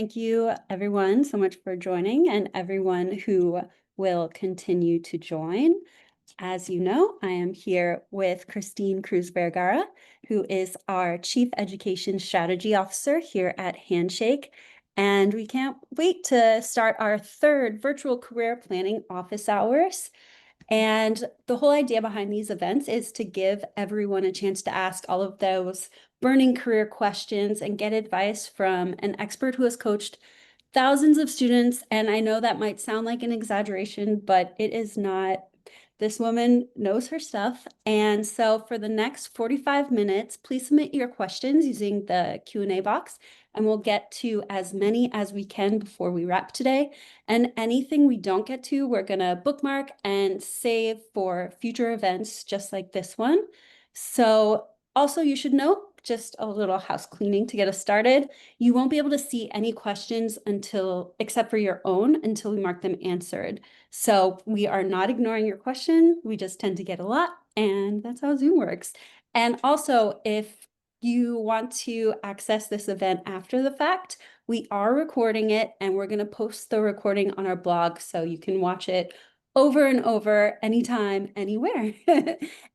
Thank you, everyone, so much for joining and everyone who will continue to join. As you know, I am here with Christine Cruzvergara, who is our Chief Education Strategy Officer here at Handshake. And we can't wait to start our third virtual career planning office hours. And the whole idea behind these events is to give everyone a chance to ask all of those burning career questions and get advice from an expert who has coached thousands of students. And I know that might sound like an exaggeration, but it is not. This woman knows her stuff. And so for the next 45 minutes, please submit your questions using the Q&A box, and we'll get to as many as we can before we wrap today. And anything we don't get to, we're going to bookmark and save for future events just like this one. So also you should know, just a little house cleaning to get us started. You won't be able to see any questions except for your own until we mark them answered. So we are not ignoring your question. We just tend to get a lot, and that's how Zoom works. And also, if you want to access this event after the fact, we are recording it and we're going to post the recording on our blog so you can watch it over and over, anytime, anywhere.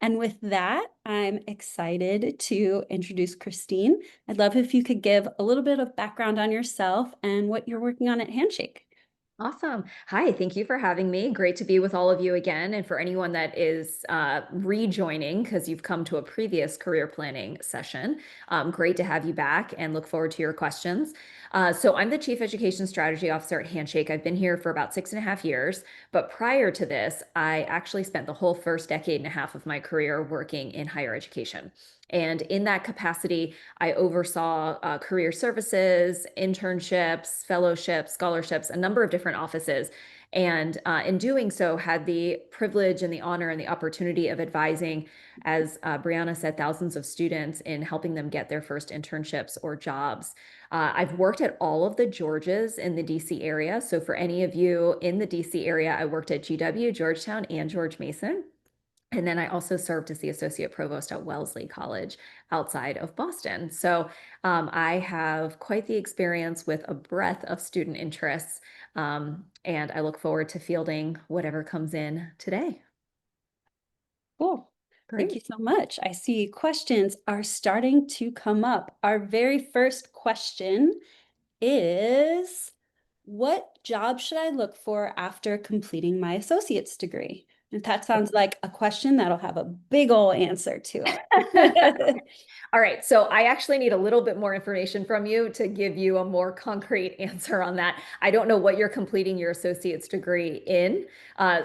And with that, I'm excited to introduce Christine. I'd love if you could give a little bit of background on yourself and what you're working on at Handshake. Awesome. Hi, thank you for having me. Great to be with all of you again. And for anyone that is rejoining because you've come to a previous career planning session, great to have you back and look forward to your questions. So I'm the Chief Education Strategy Officer at Handshake. I've been here for about 6.5 years, but prior to this, I actually spent the whole first decade and a half of my career working in higher education. And in that capacity, I oversaw career services, internships, fellowships, scholarships, a number of different offices. And in doing so, had the privilege and the honor and the opportunity of advising, as Brianna said, thousands of students in helping them get their first internships or jobs. I've worked at all of the Georges in the DC area. So for any of you in the DC area, I worked at GW, Georgetown, and George Mason. And then I also served as the associate provost at Wellesley College outside of Boston. So I have quite the experience with a breadth of student interests. And I look forward to fielding whatever comes in today. Cool. Thank you Great. so much. I see questions are starting to come up. Our very first question is, what job should I look for after completing my associate's degree? And that sounds like a question that'll have a big ol' answer to it. All right, so I actually need a little bit more information from you to give you a more concrete answer on that. I don't know what you're completing your associate's degree in.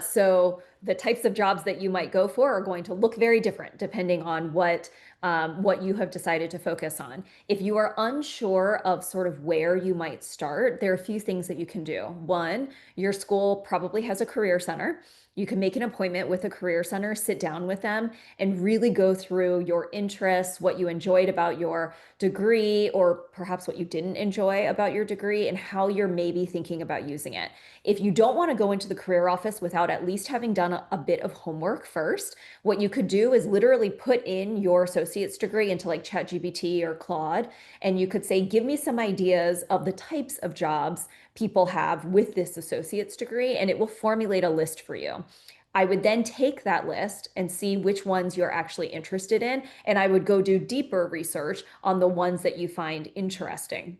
So the types of jobs that you might go for are going to look very different depending on what you have decided to focus on. If you are unsure of sort of where you might start, there are a few things that you can do. One, your school probably has a career center. You can make an appointment with a career center, sit down with them, and really go through your interests, what you enjoyed about your degree, or perhaps what you didn't enjoy about your degree, and how you're maybe thinking about using it. If you don't want to go into the career office without at least having done a bit of homework first, what you could do is literally put in your associate's degree into like ChatGPT or Claude, and you could say, give me some ideas of the types of jobs people have with this associate's degree, and it will formulate a list for you. I would then take that list and see which ones you're actually interested in, and I would go do deeper research on the ones that you find interesting.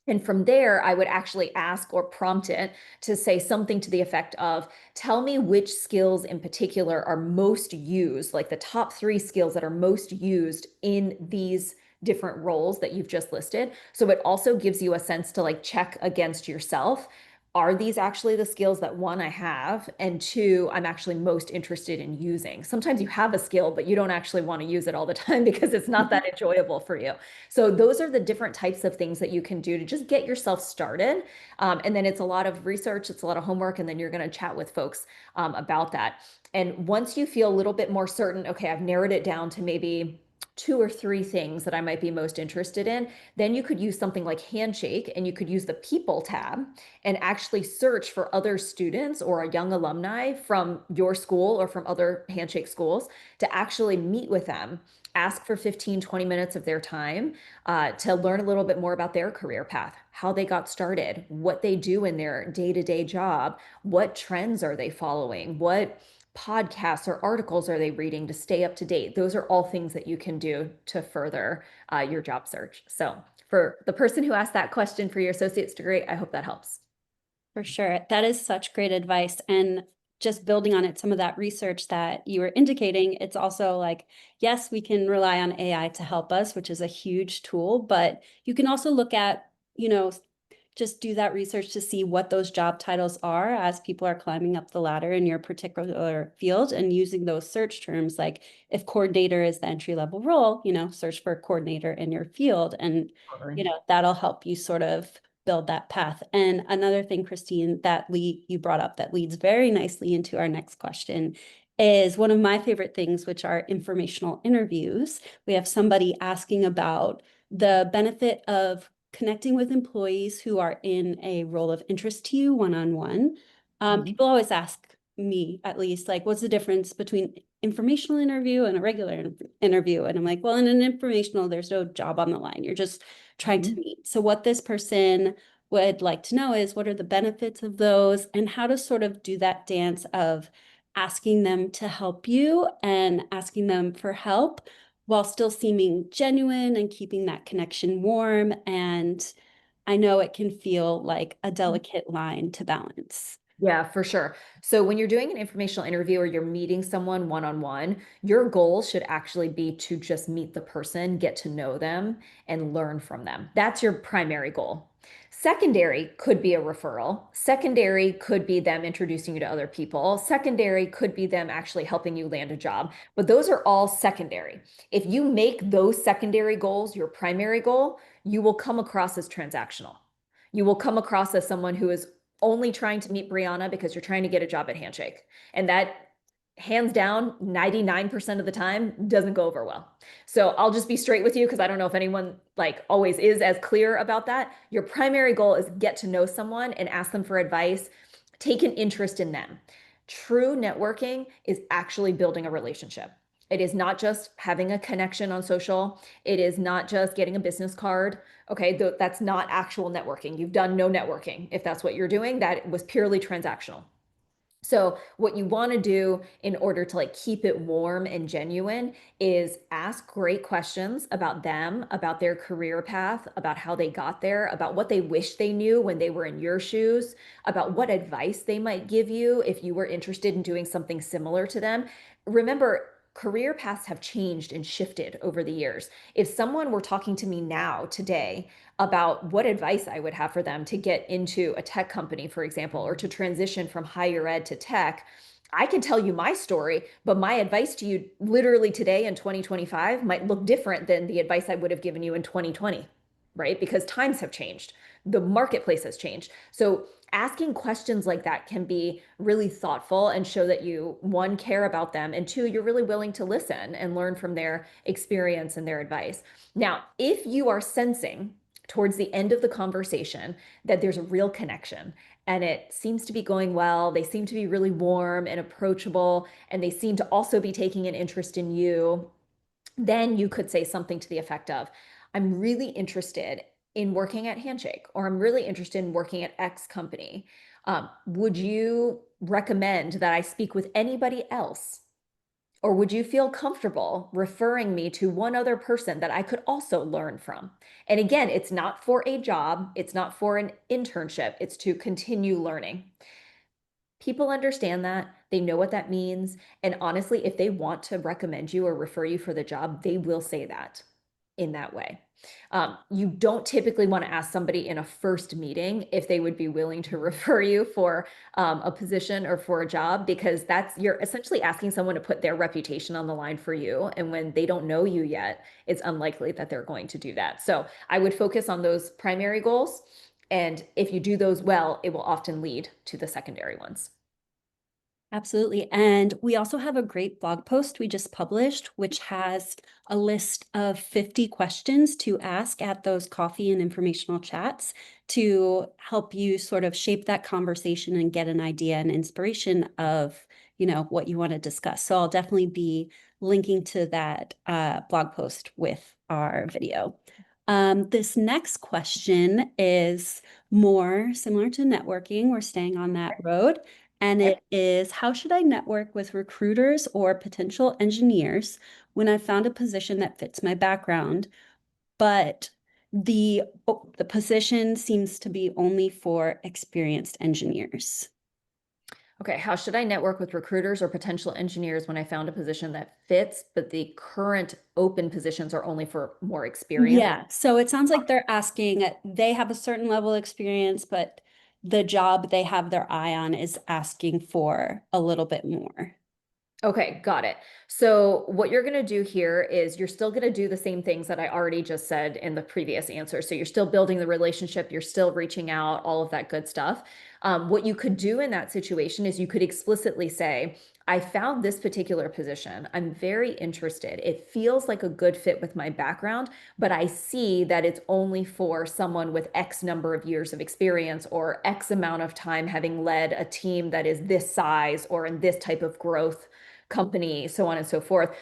And from there, I would actually ask or prompt it to say something to the effect of, tell me which skills in particular are most used, like the top 3 skills that are most used in these different roles that you've just listed. So it also gives you a sense to like check against yourself. Are these actually the skills that one, I have, and two, I'm actually most interested in using? Sometimes you have a skill, but you don't actually want to use it all the time because it's not that enjoyable for you. So those are the different types of things that you can do to just get yourself started. And then it's a lot of research, it's a lot of homework, and then you're going to chat with folks about that. And once you feel a little bit more certain, okay, I've narrowed it down to maybe 2 or 3 things that I might be most interested in, then you could use something like Handshake and you could use the People tab and actually search for other students or a young alumni from your school or from other Handshake schools to actually meet with them, ask for 15, 20 minutes of their time to learn a little bit more about their career path, how they got started, what they do in their day-to-day job, what trends are they following, what podcasts or articles are they reading to stay up to date. Those are all things that you can do to further your job search. So for the person who asked that question for your associate's degree, I hope that helps. For sure. That is such great advice. And just building on it, some of that research that you were indicating, it's also like, yes, we can rely on AI to help us, which is a huge tool, but you can also look at, just do that research to see what those job titles are as people are climbing up the ladder in your particular field, and using those search terms. Like if coordinator is the entry level role, search for coordinator in your field, and that'll help you sort of build that path. And another thing, Christine, that you brought up that leads very nicely into our next question is one of my favorite things, which are informational interviews. We have somebody asking about the benefit of connecting with employees who are in a role of interest to you one-on-one. People always ask me, at least, like, what's the difference between informational interview and a regular interview? And I'm like, well, in an informational, there's no job on the line. You're just trying to meet. So what this person would like to know is, what are the benefits of those, and how to sort of do that dance of asking them to help you and asking them for help while still seeming genuine and keeping that connection warm. And I know it can feel like a delicate line to balance. Yeah, for sure. So when you're doing an informational interview or you're meeting someone one-on-one, your goal should actually be to just meet the person, get to know them, and learn from them. That's your primary goal. Secondary could be a referral. Secondary could be them introducing you to other people. Secondary could be them actually helping you land a job. But those are all secondary. If you make those secondary goals your primary goal, you will come across as transactional. You will come across as someone who is only trying to meet Brianna because you're trying to get a job at Handshake. And that, hands down, 99% of the time doesn't go over well. So I'll just be straight with you, because I don't know if anyone like always is as clear about that. Your primary goal is get to know someone and ask them for advice. Take an interest in them. True networking is actually building a relationship. It is not just having a connection on social. It is not just getting a business card. Okay, that's not actual networking. You've done no networking. If that's what you're doing, that was purely transactional. So what you want to do in order to like keep it warm and genuine is ask great questions about them, about their career path, about how they got there, about what they wish they knew when they were in your shoes, about what advice they might give you if you were interested in doing something similar to them. Remember, career paths have changed and shifted over the years. If someone were talking to me now, today, about what advice I would have for them to get into a tech company, for example, or to transition from higher ed to tech, I can tell you my story, but my advice to you literally today in 2025 might look different than the advice I would have given you in 2020, right? Because times have changed. The marketplace has changed. So asking questions like that can be really thoughtful and show that you, one, care about them, and two, you're really willing to listen and learn from their experience and their advice. Now, if you are sensing towards the end of the conversation that there's a real connection and it seems to be going well, they seem to be really warm and approachable, and they seem to also be taking an interest in you, then you could say something to the effect of, I'm really interested in working at Handshake, or I'm really interested in working at X company. Would you recommend that I speak with anybody else? Or would you feel comfortable referring me to one other person that I could also learn from? And again, it's not for a job, it's not for an internship, it's to continue learning. People understand that, they know what that means. And honestly, if they want to recommend you or refer you for the job, they will say that in that way. You don't typically want to ask somebody in a first meeting if they would be willing to refer you for a position or for a job, because you're essentially asking someone to put their reputation on the line for you. And when they don't know you yet, it's unlikely that they're going to do that. So I would focus on those primary goals. And if you do those well, it will often lead to the secondary ones. Absolutely. And we also have a great blog post we just published, which has a list of 50 questions to ask at those coffee and informational chats to help you sort of shape that conversation and get an idea and inspiration of, what you want to discuss. So I'll definitely be linking to that blog post with our video. This next question is more similar to networking. We're staying on that road. And Okay. it is, how should I network with recruiters or potential engineers when I found a position that fits my background, but the position seems to be only for experienced engineers? Okay, how should I network with recruiters or potential engineers when I found a position that fits, but the current open positions are only for more experience? Yeah, so it sounds like they're asking, they have a certain level of experience, but the job they have their eye on is asking for a little bit more. Okay, got it. So what you're going to do here is you're still going to do the same things that I already just said in the previous answer. So you're still building the relationship, you're still reaching out, all of that good stuff. What you could do in that situation is you could explicitly say, I found this particular position. I'm very interested. It feels like a good fit with my background, but I see that it's only for someone with X number of years of experience or X amount of time having led a team that is this size or in this type of growth company, so on and so forth.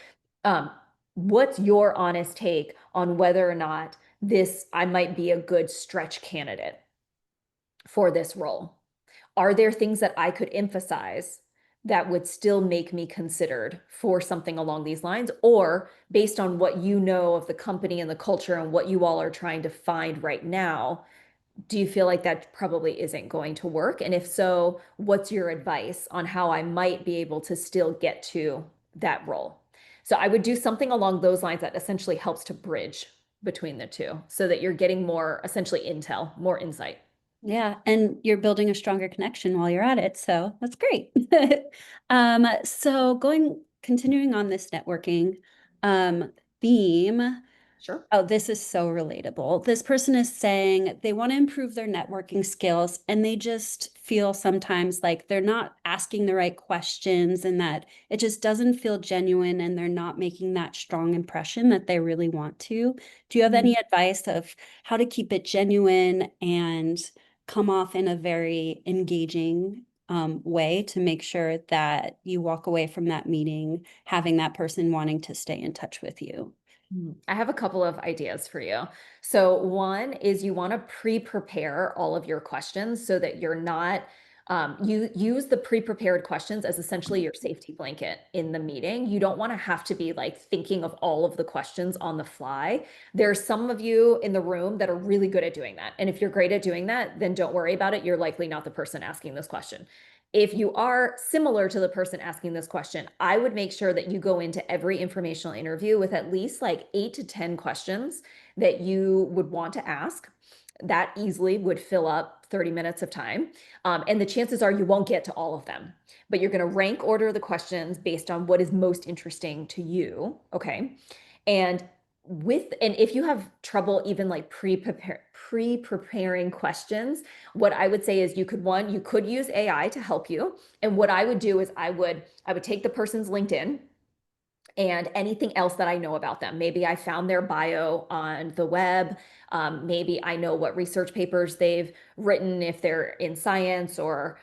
Um, what's your honest take on whether or not I might be a good stretch candidate for this role? Are there things that I could emphasize that would still make me considered for something along these lines? Or based on what you know of the company and the culture and what you all are trying to find right now, do you feel like that probably isn't going to work? And if so, what's your advice on how I might be able to still get to that role? So I would do something along those lines that essentially helps to bridge between the two so that you're getting more essentially intel, more insight. Yeah, and you're building a stronger connection while you're at it, so that's great. So continuing on this networking theme. Sure. Oh, this is so relatable. This person is saying they want to improve their networking skills and they just feel sometimes like they're not asking the right questions and that it just doesn't feel genuine and they're not making that strong impression that they really want to. Do you have any advice of how to keep it genuine and come off in a very engaging way to make sure that you walk away from that meeting having that person wanting to stay in touch with you? I have a couple of ideas for you. So, one is you want to pre-prepare all of your questions so that you're not, you use the pre-prepared questions as essentially your safety blanket in the meeting. You don't want to have to be like thinking of all of the questions on the fly. There's some of you in the room that are really good at doing that. And if you're great at doing that, then don't worry about it. You're likely not the person asking this question. If you are similar to the person asking this question, I would make sure that you go into every informational interview with at least like 8 to 10 questions that you would want to ask. That easily would fill up 30 minutes of time. And the chances are you won't get to all of them, but you're going to rank order the questions based on what is most interesting to you. Okay. And if you have trouble even like pre-preparing questions, what I would say is you could use AI to help you. And what I would do is I would take the person's LinkedIn and anything else that I know about them. Maybe I found their bio on the web. Maybe I know what research papers they've written, if they're in science or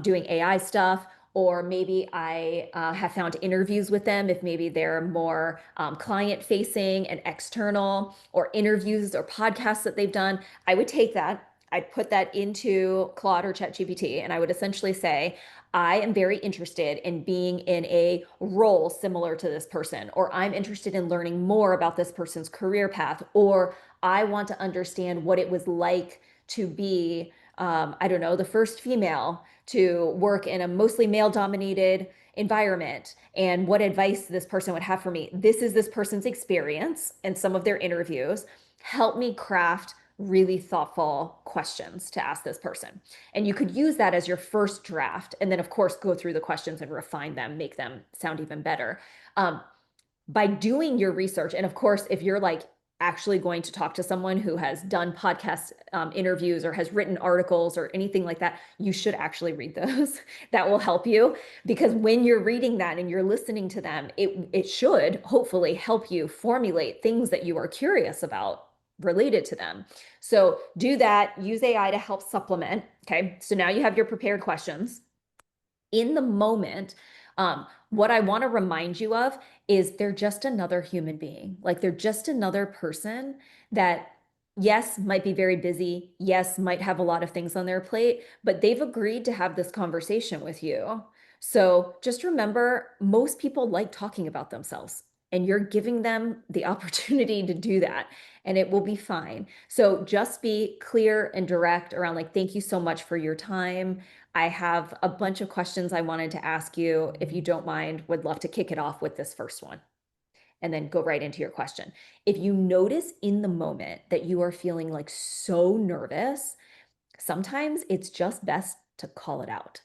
doing AI stuff. Or maybe I have found interviews with them if maybe they're more client facing and external, or interviews or podcasts that they've done. I would take that, I'd put that into Claude or ChatGPT, and I would essentially say, I am very interested in being in a role similar to this person, or I'm interested in learning more about this person's career path, or I want to understand what it was like to be, I don't know, the first female to work in a mostly male dominated environment, and what advice this person would have for me. This is this person's experience and some of their interviews. Help me craft really thoughtful questions to ask this person. And you could use that as your first draft. And then, of course, go through the questions and refine them, make them sound even better. By doing your research, and of course, if you're like actually going to talk to someone who has done podcast interviews or has written articles or anything like that, you should actually read those. That will help you, because when you're reading that and you're listening to them, it should hopefully help you formulate things that you are curious about related to them. So do that, use AI to help supplement. Okay. So now you have your prepared questions. In the moment, what I want to remind you of is they're just another human being. Like they're just another person that, yes, might be very busy. Yes, might have a lot of things on their plate, but they've agreed to have this conversation with you. So just remember, most people like talking about themselves, and you're giving them the opportunity to do that, and it will be fine. So just be clear and direct around, like, thank you so much for your time. I have a bunch of questions I wanted to ask you. If you don't mind, would love to kick it off with this first one and then go right into your question. If you notice in the moment that you are feeling like so nervous, sometimes it's just best to call it out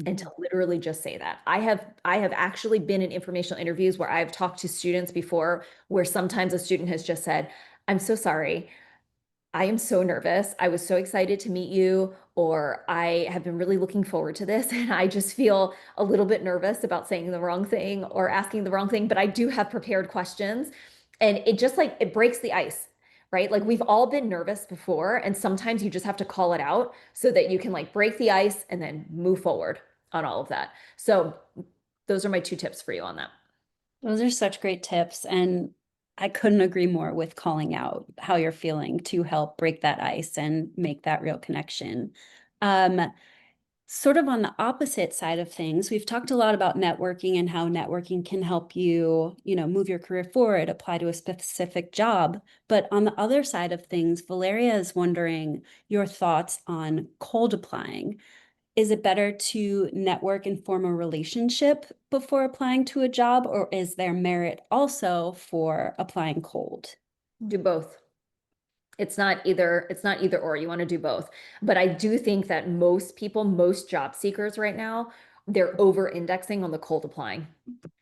and to literally just say that. I have actually been in informational interviews where I've talked to students before, where sometimes a student has just said, "I'm so sorry. I am so nervous. I was so excited to meet you," or "I have been really looking forward to this, and I just feel a little bit nervous about saying the wrong thing or asking the wrong thing, but I do have prepared questions." And it just, like, it breaks the ice, right? Like, we've all been nervous before, and sometimes you just have to call it out so that you can, like, break the ice and then move forward on all of that. So those are my two tips for you on that. Those are such great tips. And I couldn't agree more with calling out how you're feeling to help break that ice and make that real connection. Um, Sort of on the opposite side of things, we've talked a lot about networking and how networking can help you, move your career forward, apply to a specific job. But on the other side of things, Valeria is wondering your thoughts on cold applying. Is it better to network and form a relationship before applying to a job, or is there merit also for applying cold? Do both. It's not either or. You want to do both. But I do think that most people, most job seekers right now, they're over indexing on the cold applying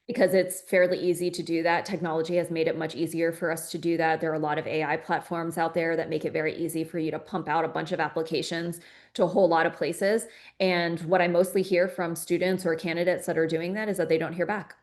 because it's fairly easy to do that. Technology has made it much easier for us to do that. There are a lot of AI platforms out there that make it very easy for you to pump out a bunch of applications to a whole lot of places. And what I mostly hear from students or candidates that are doing that is that they don't hear back.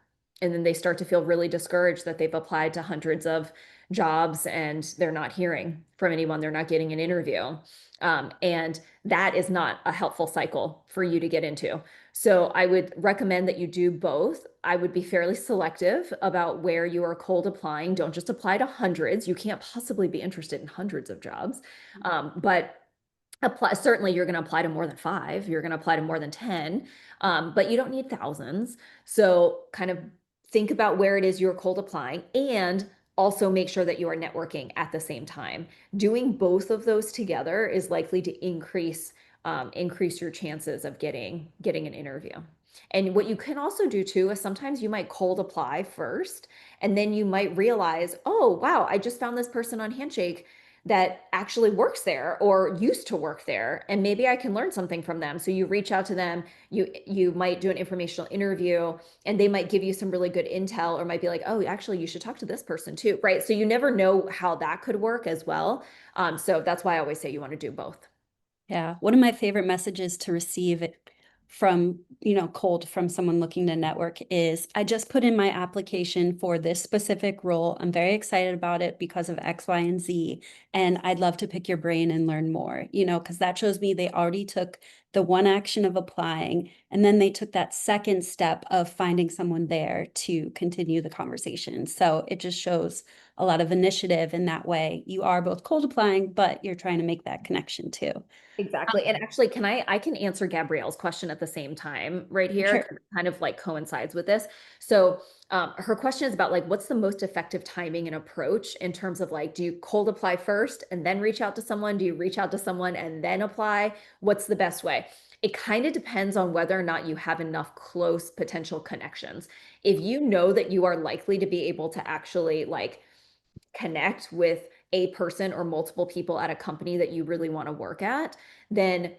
And then they start to feel really discouraged that they've applied to hundreds of jobs and they're not hearing from anyone. They're not getting an interview. And that is not a helpful cycle for you to get into. So I would recommend that you do both. I would be fairly selective about where you are cold applying. Don't just apply to hundreds. You can't possibly be interested in hundreds of jobs. But apply, certainly you're going to apply to more than 5. You're going to apply to more than 10, but you don't need thousands. So kind of think about where it is you're cold applying, and also make sure that you are networking at the same time. Doing both of those together is likely to increase your chances of getting an interview. And what you can also do too is sometimes you might cold apply first, and then you might realize, oh, wow, I just found this person on Handshake that actually works there or used to work there, and maybe I can learn something from them. So you reach out to them, you might do an informational interview, and they might give you some really good intel, or might be like, oh, actually you should talk to this person too, right? So you never know how that could work as well. So that's why I always say you want to do both. Yeah, one of my favorite messages to receive from, cold from someone looking to network is, I just put in my application for this specific role. I'm very excited about it because of X, Y, and Z. And I'd love to pick your brain and learn more, because that shows me they already took the one action of applying, and then they took that second step of finding someone there to continue the conversation. So it just shows a lot of initiative in that way. You are both cold applying, but you're trying to make that connection too. Exactly. And actually, I can answer Gabrielle's question at the same time right here, Sure. 'cause it kind of like coincides with this. So her question is about, like, what's the most effective timing and approach in terms of, like, do you cold apply first and then reach out to someone? Do you reach out to someone and then apply? What's the best way? It kind of depends on whether or not you have enough close potential connections. If you know that you are likely to be able to actually, like, connect with a person or multiple people at a company that you really want to work at, then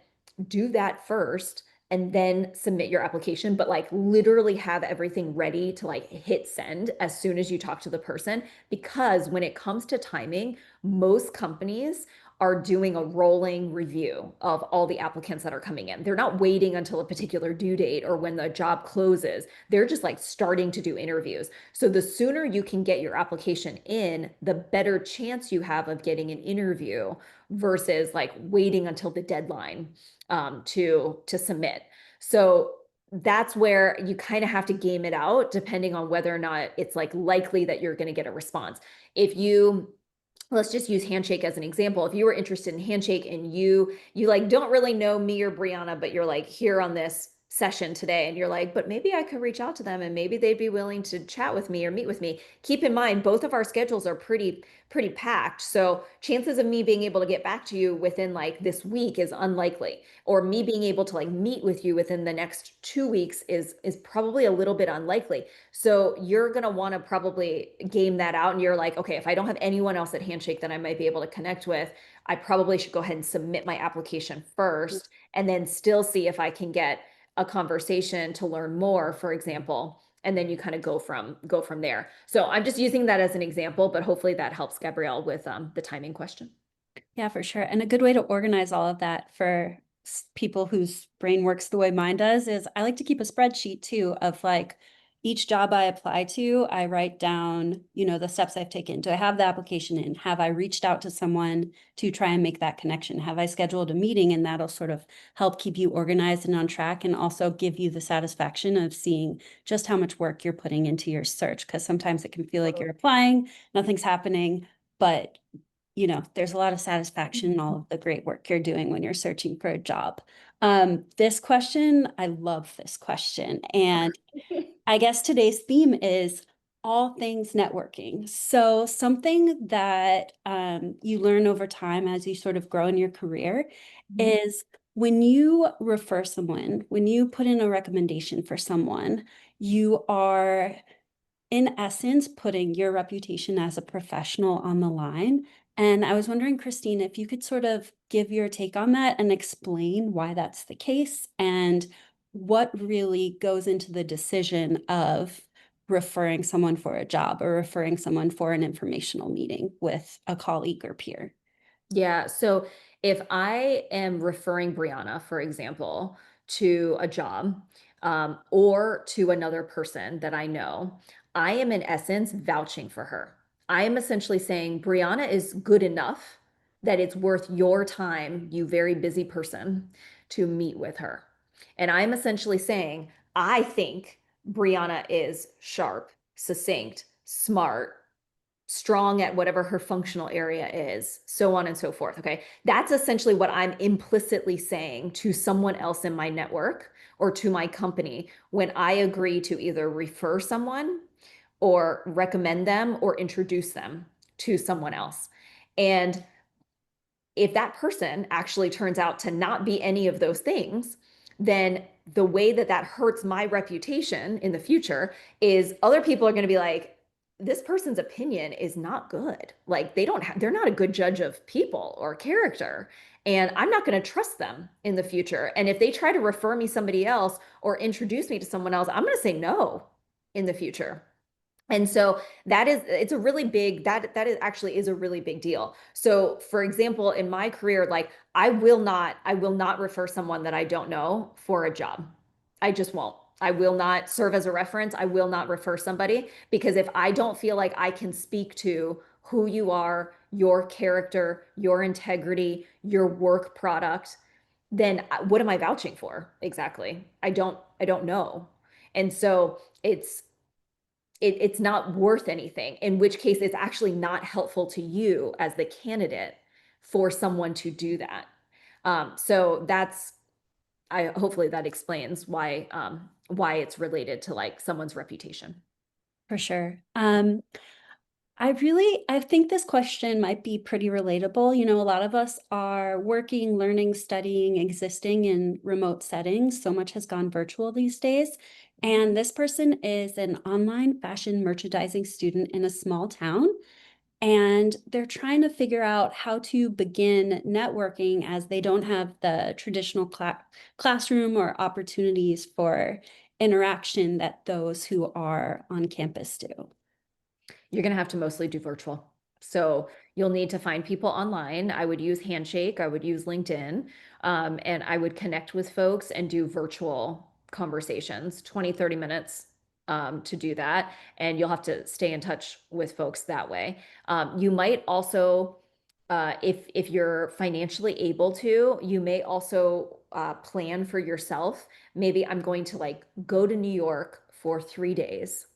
do that first and then submit your application, but like literally have everything ready to like hit send as soon as you talk to the person. Because when it comes to timing, most companies are doing a rolling review of all the applicants that are coming in. They're not waiting until a particular due date or when the job closes. They're just like starting to do interviews. So the sooner you can get your application in, the better chance you have of getting an interview versus like waiting until the deadline to submit. So that's where you kind of have to game it out depending on whether or not it's like likely that you're going to get a response. If you let's just use Handshake as an example. If you were interested in Handshake and you like don't really know me or Brianna, but you're like here on this session today and you're like, but maybe I could reach out to them and maybe they'd be willing to chat with me or meet with me. Keep in mind, both of our schedules are pretty packed. So chances of me being able to get back to you within like this week is unlikely. Or me being able to like meet with you within the next 2 weeks is probably a little bit unlikely. So you're going to want to probably game that out. And you're like, okay, if I don't have anyone else at Handshake that I might be able to connect with, I probably should go ahead and submit my application first and then still see if I can get a conversation to learn more, for example, and then you kind of go from there. So I'm just using that as an example, but hopefully that helps Gabrielle with the timing question. Yeah, for sure. And a good way to organize all of that for people whose brain works the way mine does is I like to keep a spreadsheet too of like each job I apply to, I write down, the steps I've taken. Do I have the application in? Have I reached out to someone to try and make that connection? Have I scheduled a meeting? And that'll sort of help keep you organized and on track and also give you the satisfaction of seeing just how much work you're putting into your search. Because sometimes it can feel like you're applying, nothing's happening, but there's a lot of satisfaction in all of the great work you're doing when you're searching for a job. This question, I love this question. And I guess today's theme is all things networking. So something that you learn over time as you sort of grow in your career is when you refer someone, when you put in a recommendation for someone, you are in essence, putting your reputation as a professional on the line. And I was wondering, Christine, if you could sort of give your take on that and explain why that's the case and what really goes into the decision of referring someone for a job or referring someone for an informational meeting with a colleague or peer. Yeah. So if I am referring Brianna, for example, to a job or to another person that I know, I am in essence vouching for her. I am essentially saying Brianna is good enough that it's worth your time, you very busy person, to meet with her. And I'm essentially saying, I think Brianna is sharp, succinct, smart, strong at whatever her functional area is, so on and so forth. Okay. That's essentially what I'm implicitly saying to someone else in my network or to my company when I agree to either refer someone or recommend them or introduce them to someone else. And if that person actually turns out to not be any of those things, then the way that that hurts my reputation in the future is other people are going to be like, this person's opinion is not good. Like they're not a good judge of people or character. And I'm not going to trust them in the future. And if they try to refer me somebody else or introduce me to someone else, I'm going to say no in the future. And so it's a really big that is actually is a really big deal. So for example, in my career, like I will not refer someone that I don't know for a job. I just won't. I will not serve as a reference. I will not refer somebody because if I don't feel like I can speak to who you are, your character, your integrity, your work product, then what am I vouching for? Exactly. I don't know. And so it's not worth anything, in which case it's actually not helpful to you as the candidate for someone to do that. So I hopefully that explains why it's related to like someone's reputation. For sure. I think this question might be pretty relatable. A lot of us are working, learning, studying, existing in remote settings. So much has gone virtual these days. And this person is an online fashion merchandising student in a small town. and they're trying to figure out how to begin networking as they don't have the traditional classroom or opportunities for interaction that those who are on campus do. You're going to have to mostly do virtual. So you'll need to find people online. I would use Handshake, I would use LinkedIn, and I would connect with folks and do virtual conversations, 20, 30 minutes to do that. And you'll have to stay in touch with folks that way. You might also, if you're financially able to, you may also plan for yourself. Maybe I'm going to like go to New York for 3 days.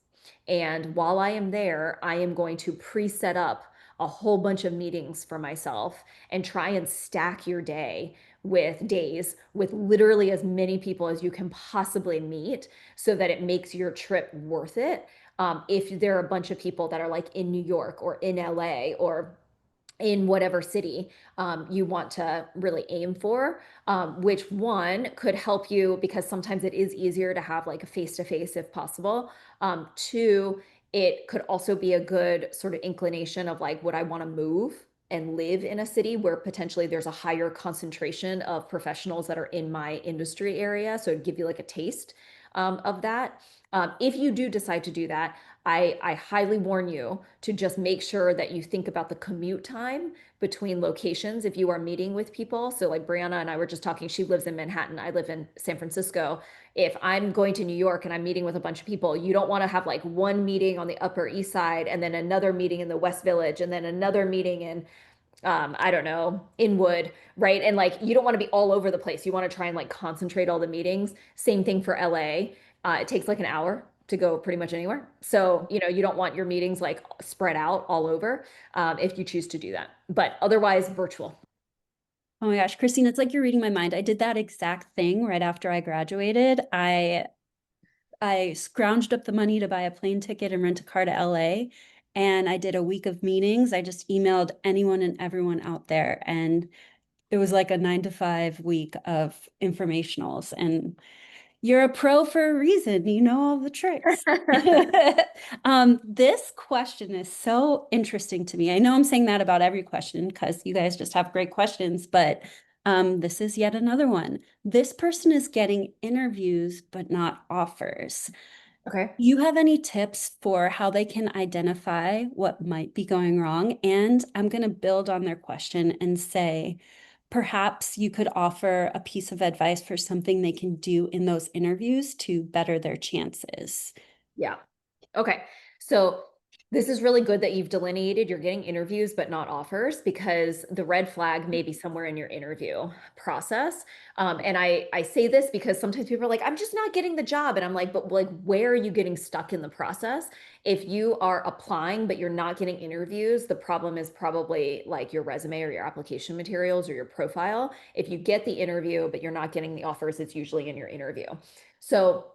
And while I am there, I am going to pre-set up a whole bunch of meetings for myself and try and stack your day with days with literally as many people as you can possibly meet so that it makes your trip worth it. If there are a bunch of people that are like in New York or in LA or in whatever city you want to really aim for, which one could help you because sometimes it is easier to have like a face-to-face if possible. Two, it could also be a good sort of inclination of like, would I want to move and live in a city where potentially there's a higher concentration of professionals that are in my industry area? So it'd give you like a taste of that. If you do decide to do that, I highly warn you to just make sure that you think about the commute time between locations if you are meeting with people. So, like Brianna and I were just talking, she lives in Manhattan, I live in San Francisco. If I'm going to New York and I'm meeting with a bunch of people, you don't want to have like one meeting on the Upper East Side and then another meeting in the West Village and then another meeting in I don't know, Inwood, right? And like you don't want to be all over the place. You want to try and like concentrate all the meetings. Same thing for LA. It takes like an hour to go pretty much anywhere. So, you don't want your meetings like spread out all over if you choose to do that. But otherwise, virtual. Oh my gosh, Christine, it's like you're reading my mind. I did that exact thing right after I graduated. I scrounged up the money to buy a plane ticket and rent a car to LA. And I did a week of meetings. I just emailed anyone and everyone out there. And it was like a 9 to 5 week of informationals. And you're a pro for a reason. You know all the tricks. This question is so interesting to me. I know I'm saying that about every question because you guys just have great questions, but this is yet another one. This person is getting interviews, but not offers. Okay. You have any tips for how they can identify what might be going wrong? And I'm going to build on their question and say, perhaps you could offer a piece of advice for something they can do in those interviews to better their chances. Yeah. Okay. So this is really good that you've delineated you're getting interviews but not offers because the red flag may be somewhere in your interview process. And I say this because sometimes people are like, I'm just not getting the job. And I'm like, but like, where are you getting stuck in the process? If you are applying but you're not getting interviews, the problem is probably like your resume or your application materials or your profile. If you get the interview but you're not getting the offers, it's usually in your interview. So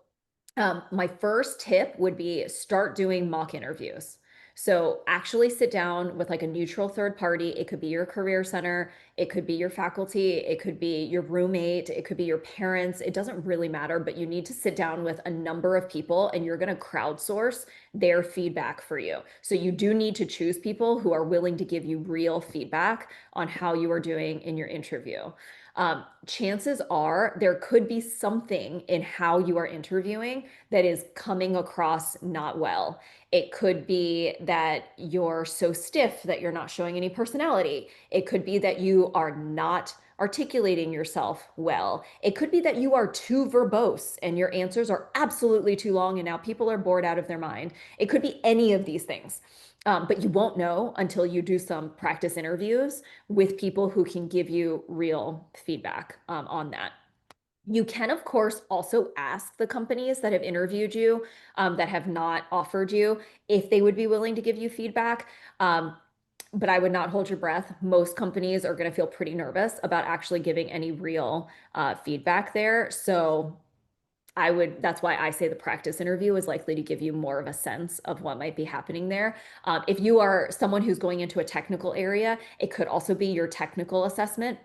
my first tip would be start doing mock interviews. So actually sit down with like a neutral third party. It could be your career center, it could be your faculty, it could be your roommate, it could be your parents. It doesn't really matter, but you need to sit down with a number of people and you're going to crowdsource their feedback for you. So you do need to choose people who are willing to give you real feedback on how you are doing in your interview. Chances are there could be something in how you are interviewing that is coming across not well. It could be that you're so stiff that you're not showing any personality. It could be that you are not articulating yourself well. It could be that you are too verbose and your answers are absolutely too long and now people are bored out of their mind. It could be any of these things. But you won't know until you do some practice interviews with people who can give you real feedback on that. You can, of course, also ask the companies that have interviewed you, that have not offered you, if they would be willing to give you feedback. But I would not hold your breath. Most companies are going to feel pretty nervous about actually giving any real feedback there. So that's why I say the practice interview is likely to give you more of a sense of what might be happening there. If you are someone who's going into a technical area, it could also be your technical assessment,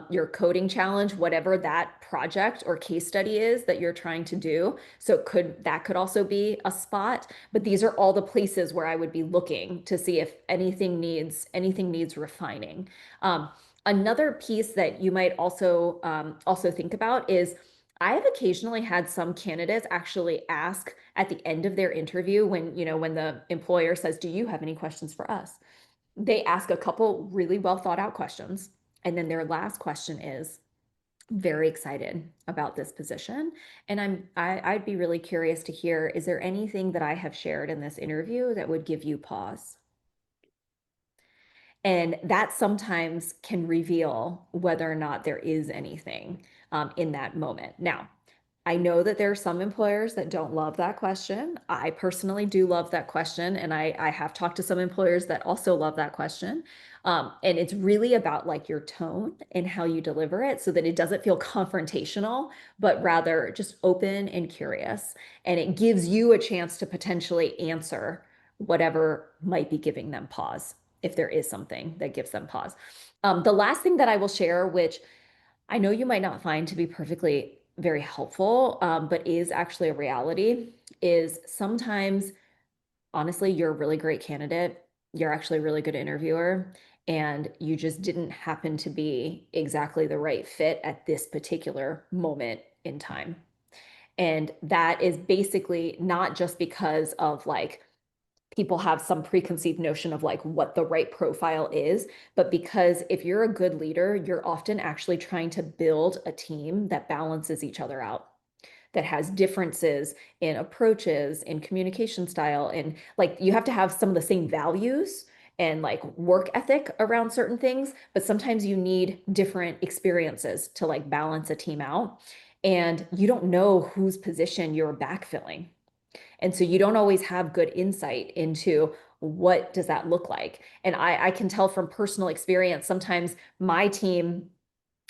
your coding challenge, whatever that project or case study is that you're trying to do. So that could also be a spot, but these are all the places where I would be looking to see if anything needs refining. Another piece that you might also think about is I have occasionally had some candidates actually ask at the end of their interview when the employer says, "Do you have any questions for us?" They ask a couple really well thought out questions. And then their last question is, very excited about this position. And I'd be really curious to hear, is there anything that I have shared in this interview that would give you pause? And that sometimes can reveal whether or not there is anything in that moment. Now, I know that there are some employers that don't love that question. I personally do love that question. And I have talked to some employers that also love that question. And it's really about like your tone and how you deliver it so that it doesn't feel confrontational, but rather just open and curious. And it gives you a chance to potentially answer whatever might be giving them pause, if there is something that gives them pause. The last thing that I will share, which I know you might not find to be perfectly very helpful, but is actually a reality, is sometimes, honestly, you're a really great candidate. You're actually a really good interviewer, and you just didn't happen to be exactly the right fit at this particular moment in time. And that is basically not just because of like people have some preconceived notion of like what the right profile is, but because if you're a good leader, you're often actually trying to build a team that balances each other out, that has differences in approaches, in communication style, and like you have to have some of the same values and like work ethic around certain things, but sometimes you need different experiences to like balance a team out. And you don't know whose position you're backfilling. And so you don't always have good insight into what does that look like. And I can tell from personal experience, sometimes my team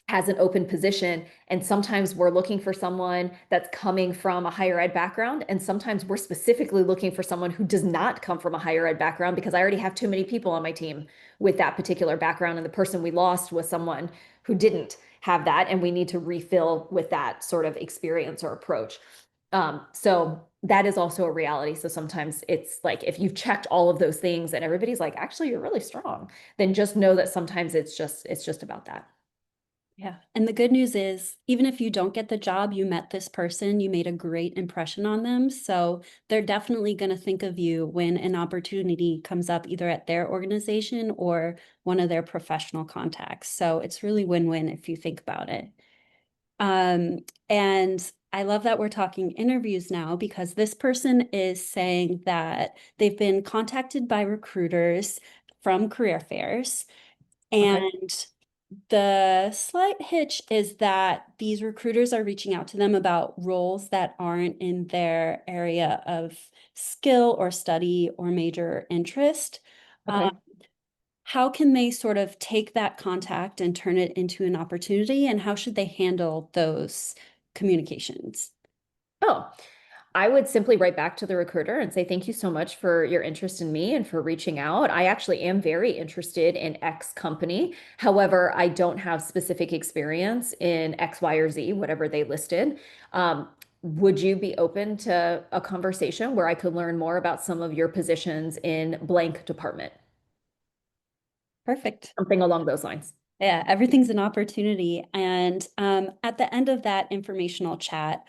has an open position, and sometimes we're looking for someone that's coming from a higher ed background, and sometimes we're specifically looking for someone who does not come from a higher ed background because I already have too many people on my team with that particular background, and the person we lost was someone who didn't have that, and we need to refill with that sort of experience or approach. So that is also a reality. So sometimes it's like if you've checked all of those things and everybody's like, actually, you're really strong, then just know that sometimes it's just about that. Yeah. And the good news is, even if you don't get the job, you met this person, you made a great impression on them. So they're definitely going to think of you when an opportunity comes up, either at their organization or one of their professional contacts. So it's really win-win if you think about it. Um, and I love that we're talking interviews now because this person is saying that they've been contacted by recruiters from career fairs. Okay. And the slight hitch is that these recruiters are reaching out to them about roles that aren't in their area of skill or study or major interest. Um, Okay. how can they sort of take that contact and turn it into an opportunity, and how should they handle those communications? Oh, I would simply write back to the recruiter and say, thank you so much for your interest in me and for reaching out. I actually am very interested in X company. However, I don't have specific experience in X, Y, or Z, whatever they listed. Would you be open to a conversation where I could learn more about some of your positions in blank department? Perfect. Something along those lines. Yeah, everything's an opportunity. And at the end of that informational chat,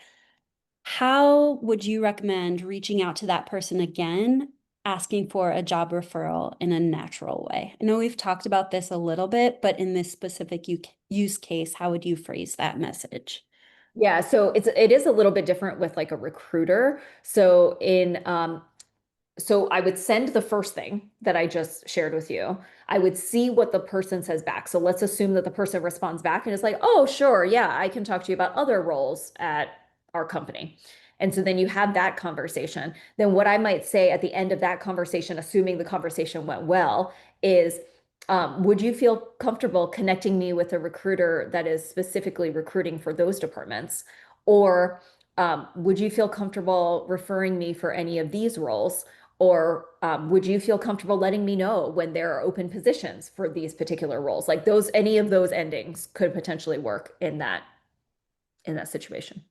how would you recommend reaching out to that person again, asking for a job referral in a natural way? I know we've talked about this a little bit, but in this specific use case, how would you phrase that message? Yeah, so it is a little bit different with like a recruiter. So I would send the first thing that I just shared with you. I would see what the person says back. So let's assume that the person responds back and is like, oh, sure, yeah, I can talk to you about other roles at our company. And so then you have that conversation. Then what I might say at the end of that conversation, assuming the conversation went well, is would you feel comfortable connecting me with a recruiter that is specifically recruiting for those departments? Or Would you feel comfortable referring me for any of these roles? Or would you feel comfortable letting me know when there are open positions for these particular roles? Like those, any of those endings could potentially work in that situation.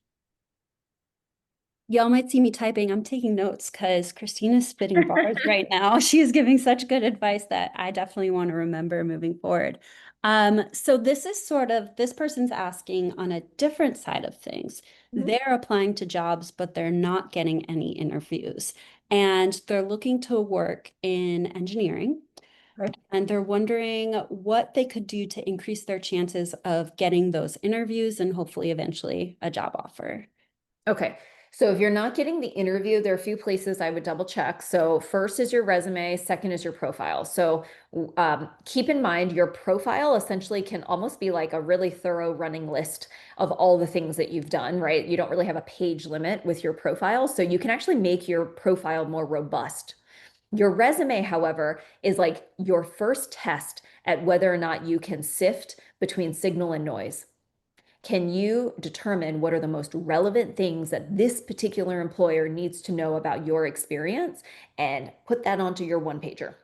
Y'all might see me typing. I'm taking notes because Christina's spitting bars right now. She is giving such good advice that I definitely want to remember moving forward. So this is sort of, this person's asking on a different side of things. Mhm. They're applying to jobs, but they're not getting any interviews. And they're looking to work in engineering. Right. And they're wondering what they could do to increase their chances of getting those interviews and hopefully eventually a job offer. Okay. So if you're not getting the interview, there are a few places I would double check. So first is your resume, second is your profile. So keep in mind your profile essentially can almost be like a really thorough running list of all the things that you've done, right? You don't really have a page limit with your profile, so you can actually make your profile more robust. Your resume, however, is like your first test at whether or not you can sift between signal and noise. Can you determine what are the most relevant things that this particular employer needs to know about your experience and put that onto your one pager?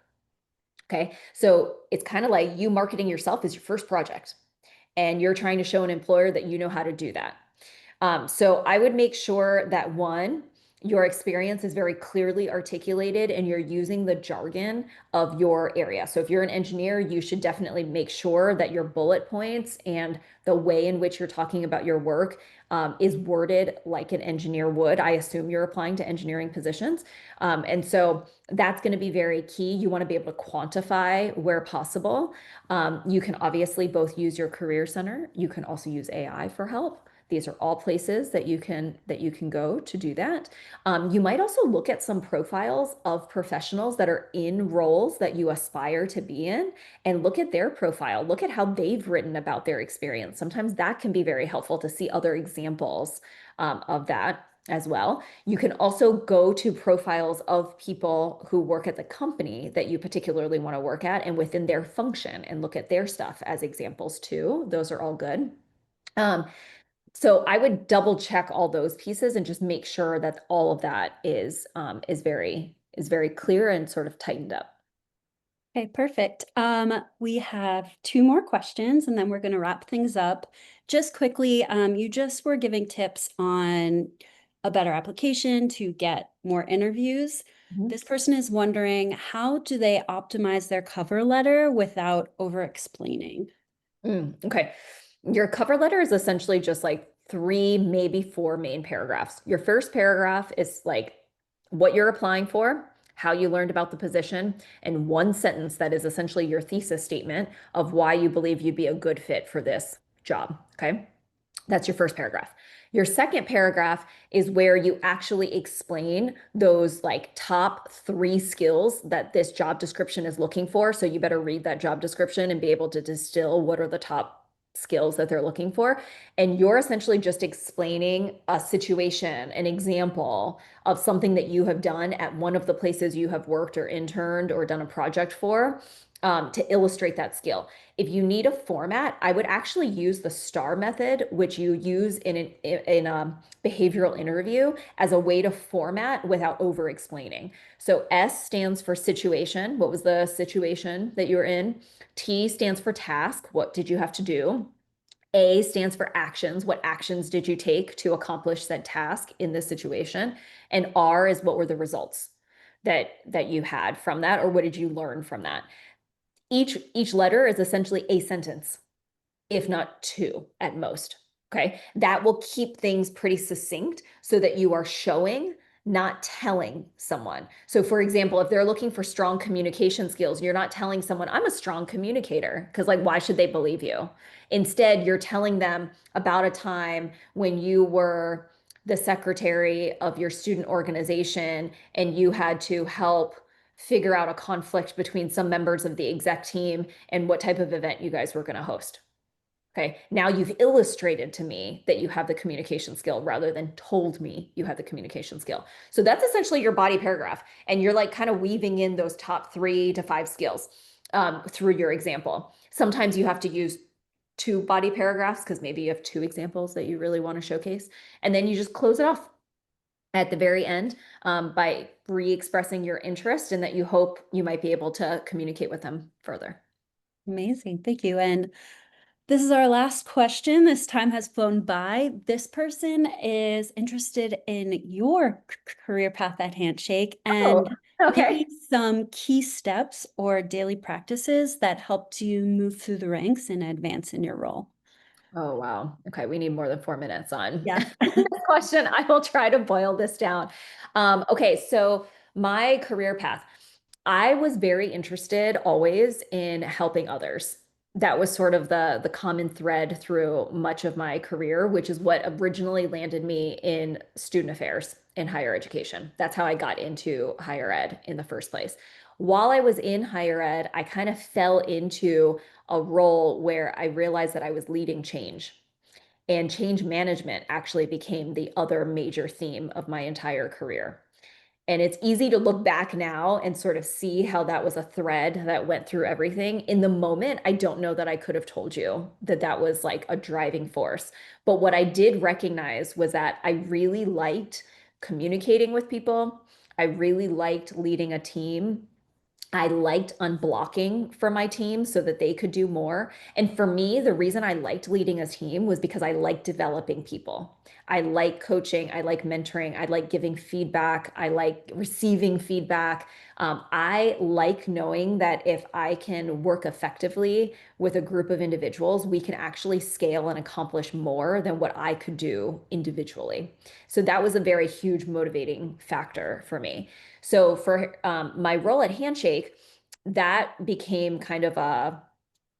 Okay. So it's kind of like you marketing yourself as your first project, and you're trying to show an employer that you know how to do that. So I would make sure that one, your experience is very clearly articulated and you're using the jargon of your area. So if you're an engineer, you should definitely make sure that your bullet points and the way in which you're talking about your work is worded like an engineer would. I assume you're applying to engineering positions. And so that's going to be very key. You want to be able to quantify where possible. You can obviously both use your career center. You can also use AI for help. These are all places that you can go to do that. You might also look at some profiles of professionals that are in roles that you aspire to be in and look at their profile. Look at how they've written about their experience. Sometimes that can be very helpful to see other examples of that as well. You can also go to profiles of people who work at the company that you particularly want to work at and within their function and look at their stuff as examples too. Those are all good. Um, so I would double check all those pieces and just make sure that all of that is very clear and sort of tightened up. Okay, perfect. We have two more questions and then we're going to wrap things up. Just quickly, you just were giving tips on a better application to get more interviews. Mhm. This person is wondering, how do they optimize their cover letter without over-explaining? Okay. Your cover letter is essentially just like three, maybe four main paragraphs. Your first paragraph is like what you're applying for, how you learned about the position, and one sentence that is essentially your thesis statement of why you believe you'd be a good fit for this job. Okay. That's your first paragraph. Your second paragraph is where you actually explain those like top three skills that this job description is looking for. So you better read that job description and be able to distill what are the top skills that they're looking for. And you're essentially just explaining a situation, an example of something that you have done at one of the places you have worked or interned or done a project for to illustrate that skill. If you need a format, I would actually use the STAR method, which you use in a behavioral interview as a way to format without over explaining. So S stands for situation. What was the situation that you were in? T stands for task. What did you have to do? A stands for actions. What actions did you take to accomplish that task in this situation? And R is what were the results that you had from that, or what did you learn from that? Each letter is essentially a sentence, if not two at most. Okay. That will keep things pretty succinct so that you are showing, not telling someone. So, for example, if they're looking for strong communication skills, you're not telling someone, I'm a strong communicator, because, like, why should they believe you? Instead, you're telling them about a time when you were the secretary of your student organization and you had to help figure out a conflict between some members of the exec team and what type of event you guys were going to host. Okay. Now you've illustrated to me that you have the communication skill rather than told me you have the communication skill. So that's essentially your body paragraph. And you're like kind of weaving in those top 3 to 5 skills through your example. Sometimes you have to use two body paragraphs because maybe you have two examples that you really want to showcase. And then you just close it off at the very end by re-expressing your interest and that you hope you might be able to communicate with them further. Amazing. Thank you. And this is our last question. This time has flown by. This person is interested in your career path at Handshake Oh, and okay. maybe some key steps or daily practices that helped you move through the ranks and advance in your role. Oh, wow. Okay, we need more than 4 minutes on Yeah. this question. I will try to boil this down. Okay, so my career path, I was very interested always in helping others. That was sort of the common thread through much of my career, which is what originally landed me in student affairs in higher education. That's how I got into higher ed in the first place. While I was in higher ed, I kind of fell into a role where I realized that I was leading change. And change management actually became the other major theme of my entire career. And it's easy to look back now and sort of see how that was a thread that went through everything. In the moment, I don't know that I could have told you that that was like a driving force. But what I did recognize was that I really liked communicating with people. I really liked leading a team. I liked unblocking for my team so that they could do more. And for me, the reason I liked leading a team was because I like developing people. I like coaching. I like mentoring. I like giving feedback. I like receiving feedback. I like knowing that if I can work effectively with a group of individuals, we can actually scale and accomplish more than what I could do individually. So that was a very huge motivating factor for me. So for my role at Handshake, that became kind of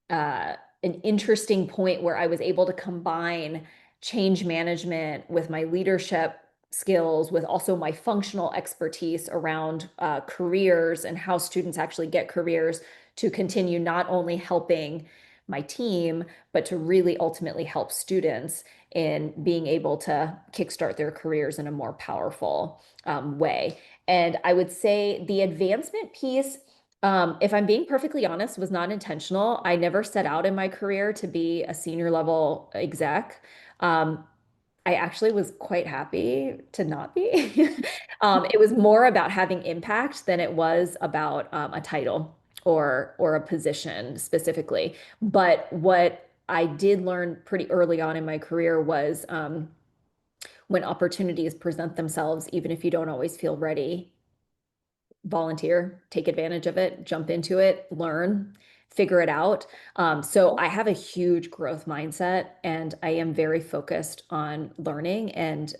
an interesting point where I was able to combine change management with my leadership skills, with also my functional expertise around careers and how students actually get careers to continue not only helping my team, but to really ultimately help students in being able to kickstart their careers in a more powerful way. And I would say the advancement piece, if I'm being perfectly honest, was not intentional. I never set out in my career to be a senior level exec. Um, I actually was quite happy to not be. It was more about having impact than it was about a title or a position specifically. But what I did learn pretty early on in my career was when opportunities present themselves, even if you don't always feel ready, volunteer, take advantage of it, jump into it, learn, figure it out. So I have a huge growth mindset and I am very focused on learning. And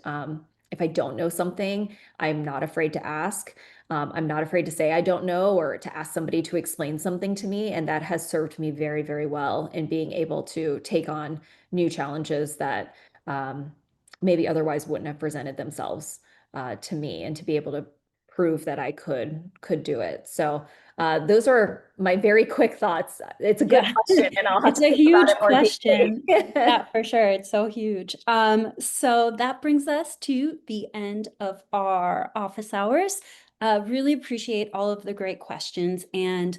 if I don't know something, I'm not afraid to ask. I'm not afraid to say I don't know or to ask somebody to explain something to me. And that has served me very, very well in being able to take on new challenges that maybe otherwise wouldn't have presented themselves to me and to be able to prove that I could do it. So those are my very quick thoughts. It's a good Yeah, question, and I'll have it's to a think about it huge more deeply. question. Yeah, for sure. It's so huge. So that brings us to the end of our office hours. Really appreciate all of the great questions, and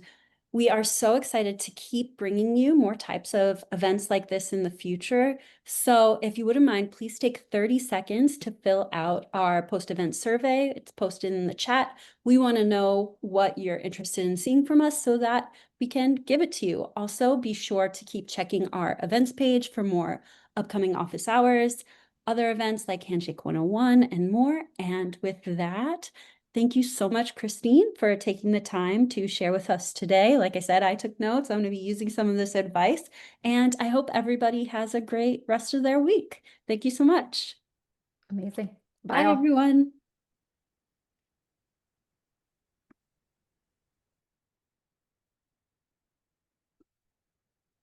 we are so excited to keep bringing you more types of events like this in the future. So if you wouldn't mind, please take 30 seconds to fill out our post-event survey. It's posted in the chat. We want to know what you're interested in seeing from us so that we can give it to you. Also, be sure to keep checking our events page for more upcoming office hours, other events like Handshake 101 and more. And with that, thank you so much, Christine, for taking the time to share with us today. Like I said, I took notes. I'm going to be using some of this advice, and I hope everybody has a great rest of their week. Thank you so much. Amazing. Bye Bye, all. everyone.